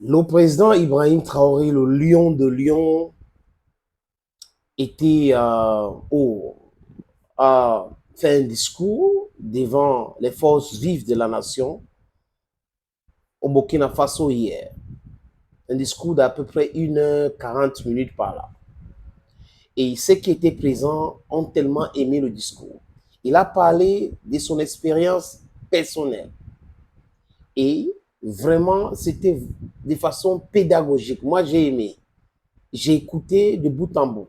Le président Ibrahim Traoré, le lion de Lyon, était a fait un discours devant les forces vives de la nation au Burkina Faso hier. Un discours d'à peu près 1 h 40 par là. Et ceux qui étaient présents ont tellement aimé le discours. Il a parlé de son expérience personnelle. Et vraiment, c'était de façon pédagogique. Moi, j'ai aimé. J'ai écouté de bout en bout.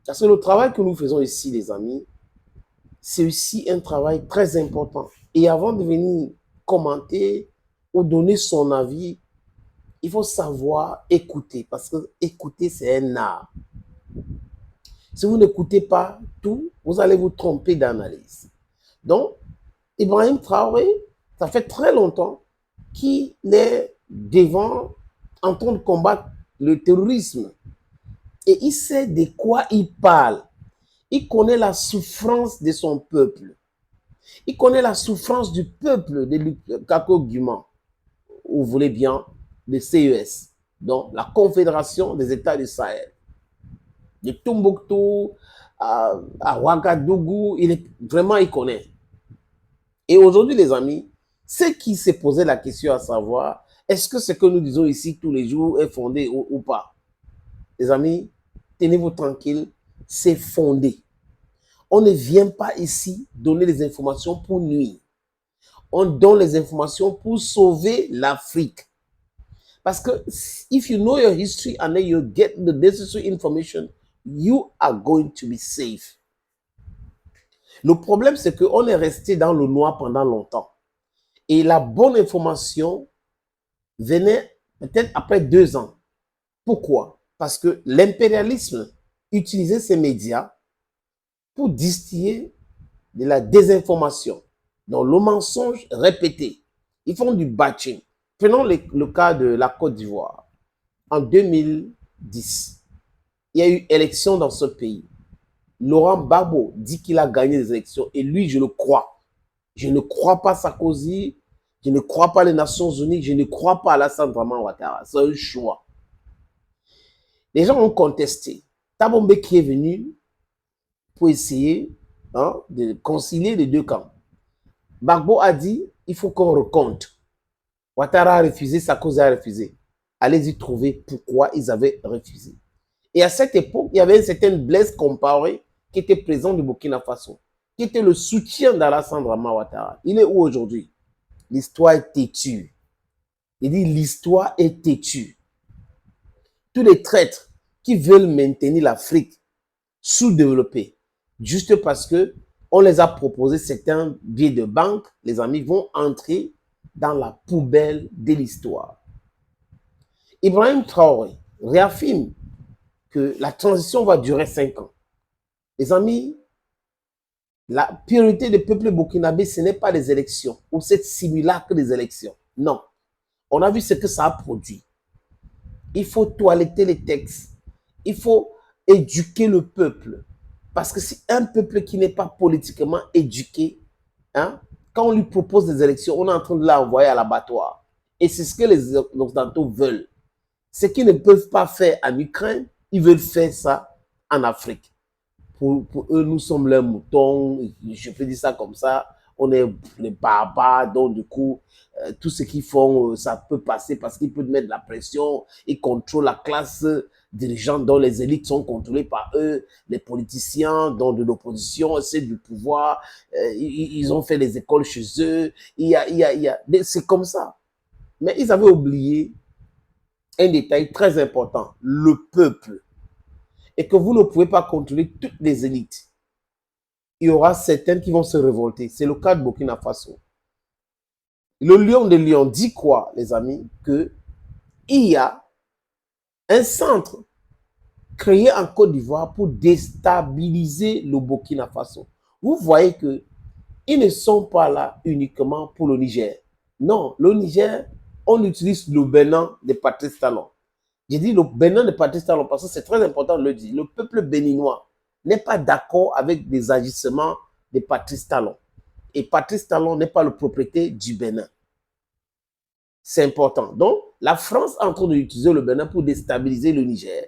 Parce que le travail que nous faisons ici, les amis, c'est aussi un travail très important. Et avant de venir commenter ou donner son avis, il faut savoir écouter. Parce que écouter, c'est un art. Si vous n'écoutez pas tout, vous allez vous tromper d'analyse. Donc, Ibrahim Traoré, ça fait très longtemps qu'il est devant, en train de combattre le terrorisme. Et il sait de quoi il parle. Il connaît la souffrance de son peuple. Il connaît la souffrance du peuple de Kako Guman, ou vous voulez bien, de CES, donc la Confédération des États du Sahel. De Tombouctou à Ouagadougou, il connaît. Et aujourd'hui, les amis, ce qui s'est posé la question à savoir, est-ce que ce que nous disons ici tous les jours est fondé ou pas? Les amis, tenez-vous tranquille, c'est fondé. On ne vient pas ici donner des informations pour nuire. On donne les informations pour sauver l'Afrique. Parce que if you know your history and then you get the necessary information, you are going to be safe. Le problème, c'est qu'on est resté dans le noir pendant longtemps. Et la bonne information venait peut-être après 2 ans. Pourquoi? Parce que l'impérialisme utilisait ces médias pour distiller de la désinformation. Donc, le mensonge répété. Ils font du batching. Prenons le cas de la Côte d'Ivoire. En 2010, il y a eu élection dans ce pays. Laurent Gbagbo dit qu'il a gagné les élections et lui, je le crois. Je ne crois pas Sarkozy, je ne crois pas les Nations Unies, je ne crois pas Alassane Draman Ouattara. C'est un choix. Les gens ont contesté. Thabo Mbeki est venu pour essayer de concilier les deux camps. Gbagbo a dit, il faut qu'on recompte. Ouattara a refusé, Sarkozy a refusé. Allez-y trouver pourquoi ils avaient refusé. Et à cette époque, il y avait un certain Blaise Compaoré qui était présent du Burkina Faso, qui était le soutien d'Alassane Draman Ouattara. Il est où aujourd'hui? L'histoire est têtue. Il dit l'histoire est têtue. Tous les traîtres qui veulent maintenir l'Afrique sous-développée, juste parce que on les a proposé certains billets de banque, les amis vont entrer dans la poubelle de l'histoire. Ibrahim Traoré réaffirme que la transition va durer 5 ans. Les amis, la priorité du peuple burkinabé, ce n'est pas les élections ou cette simulacre des élections. Non. On a vu ce que ça a produit. Il faut toiletter les textes. Il faut éduquer le peuple. Parce que si un peuple qui n'est pas politiquement éduqué, quand on lui propose des élections, on est en train de l'envoyer à l'abattoir. Et c'est ce que les Occidentaux veulent. Ce qu'ils ne peuvent pas faire en Ukraine, ils veulent faire ça en Afrique. Pour eux, nous sommes leurs moutons, je peux dire ça comme ça, on est les barbares, donc du coup, tout ce qu'ils font, ça peut passer parce qu'ils peuvent mettre de la pression, ils contrôlent la classe dirigeante dont les élites sont contrôlées par eux, les politiciens dont de l'opposition, c'est du pouvoir, ils ont fait les écoles chez eux, c'est comme ça. Mais ils avaient oublié un détail très important, le peuple. Et que vous ne pouvez pas contrôler toutes les élites. Il y aura certaines qui vont se révolter. C'est le cas de Burkina Faso. Le lion de Lyon dit quoi, les amis? Qu'il y a un centre créé en Côte d'Ivoire pour déstabiliser le Burkina Faso. Vous voyez qu'ils ne sont pas là uniquement pour le Niger. Non, le Niger, on utilise le Bénin de Patrice Talon. J'ai dit le Bénin de Patrice Talon parce que c'est très important de le dire. Le peuple béninois n'est pas d'accord avec des agissements de Patrice Talon. Et Patrice Talon n'est pas le propriétaire du Bénin. C'est important. Donc, la France est en train d'utiliser le Bénin pour déstabiliser le Niger.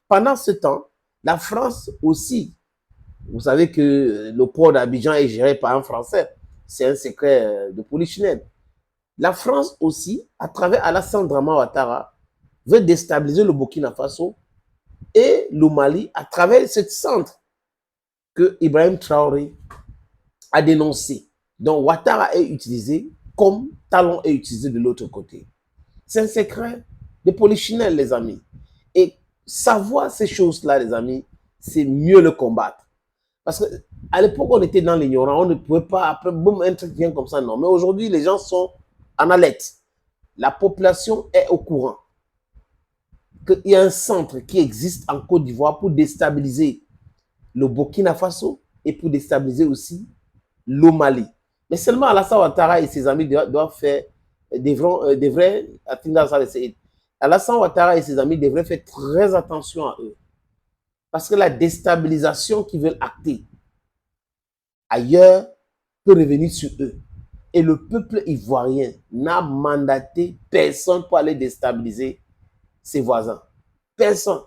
Pendant ce temps, la France aussi, vous savez que le port d'Abidjan est géré par un Français. C'est un secret de polichinelle. La France aussi, à travers Alassane Draman Ouattara, veut déstabiliser le Burkina Faso et le Mali à travers ce centre que Ibrahim Traoré a dénoncé. Donc Ouattara est utilisé comme Talon est utilisé de l'autre côté. C'est un secret de polichinelle, les amis. Et savoir ces choses-là, les amis, c'est mieux le combattre. Parce qu'à l'époque, on était dans l'ignorant, on ne pouvait pas, après, boum, un truc vient comme ça, non. Mais aujourd'hui, les gens sont en alerte. La population est au courant qu'il y a un centre qui existe en Côte d'Ivoire pour déstabiliser le Burkina Faso et pour déstabiliser aussi le Mali. Mais seulement Alassane Ouattara et ses amis doivent faire devraient Alassane Ouattara et ses amis devraient faire très attention à eux. Parce que la déstabilisation qu'ils veulent acter ailleurs peut revenir sur eux. Et le peuple ivoirien n'a mandaté personne pour aller déstabiliser ses voisins. Personne.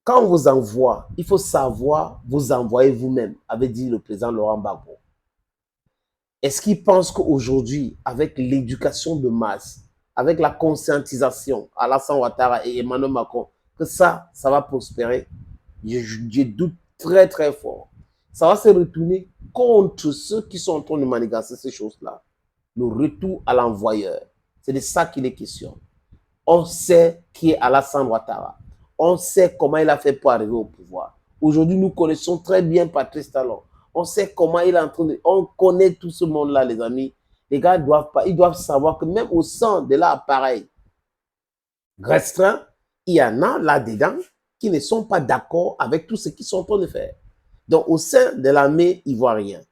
Quand on vous envoie, il faut savoir vous envoyer vous-même, avait dit le président Laurent Gbagbo. Est-ce qu'il pense qu'aujourd'hui, avec l'éducation de masse, avec la conscientisation, Alassane Ouattara et Emmanuel Macron, que ça va prospérer? Je doute très très fort. Ça va se retourner contre ceux qui sont en train de manigancer ces choses-là. Le retour à l'envoyeur. C'est de ça qu'il est question. On sait qui est Alassane Ouattara. On sait comment il a fait pour arriver au pouvoir. Aujourd'hui, nous connaissons très bien Patrice Talon. On sait comment il est en train de... On connaît tout ce monde-là, les amis. Les gars ils doivent savoir que même au sein de l'appareil restreint, il y en a là-dedans qui ne sont pas d'accord avec tout ce qu'ils sont en train de faire. Donc, au sein de l'armée ivoirienne,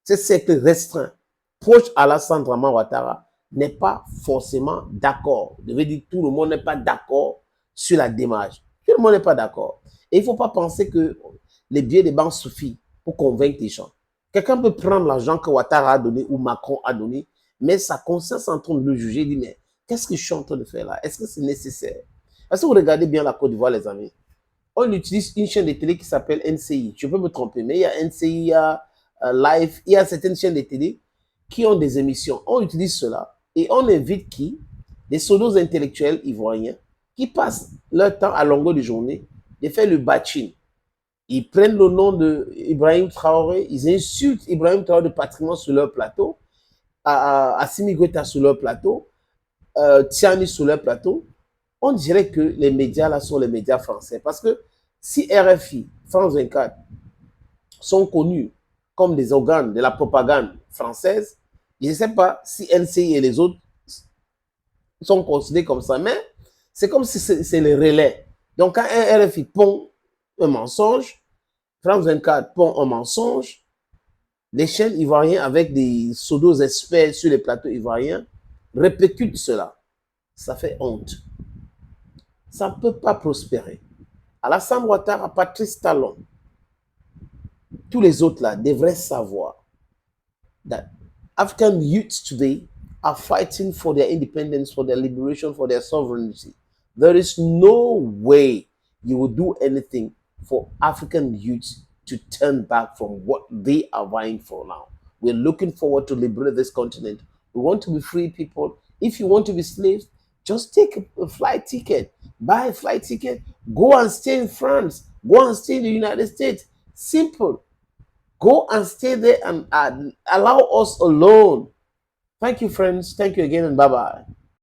c'est cercle restreint, proche à Alassane Draman Ouattara, n'est pas forcément d'accord. Je veux dire, tout le monde n'est pas d'accord sur la démarche. Tout le monde n'est pas d'accord. Et il ne faut pas penser que les billets de banque suffisent pour convaincre les gens. Quelqu'un peut prendre l'argent que Ouattara a donné ou Macron a donné, mais sa conscience est en train de le juger. Il dit, mais qu'est-ce que je suis en train de faire là? Est-ce que c'est nécessaire? Est-ce que vous regardez bien la Côte d'Ivoire, les amis? On utilise une chaîne de télé qui s'appelle NCI. Je peux me tromper, mais il y a NCI, il y a Live, il y a certaines chaînes de télé qui ont des émissions. On utilise cela et on invite qui? Des solos intellectuels ivoiriens qui passent leur temps à longueur de journée de faire le batching. Ils prennent le nom d'Ibrahim Traoré, ils insultent Ibrahim Traoré de patrimoine sur leur plateau, Assimi Goïta sur leur plateau, Tiani sur leur plateau. On dirait que les médias là sont les médias français. Parce que si RFI, France 24 sont connus comme des organes de la propagande française, je ne sais pas si NCI et les autres sont considérés comme ça, mais c'est comme si c'est le relais. Donc, quand un RFI pond un mensonge, France 24 pond un mensonge, les chaînes ivoiriennes avec des pseudo experts sur les plateaux ivoiriens répercutent cela. Ça fait honte. Ça ne peut pas prospérer. Alassane Ouattara, Patrice Talon, tous les autres là devraient savoir that African youths today are fighting for their independence, for their liberation, for their sovereignty. There is no way you will do anything for African youths to turn back from what they are vying for now. We're looking forward to liberate this continent. We want to be free people. If you want to be slaves, just take a flight ticket, buy a flight ticket, go and stay in France, go and stay in the United States. Simple. Go and stay there and allow us alone. Thank you, friends. Thank you again, and bye-bye.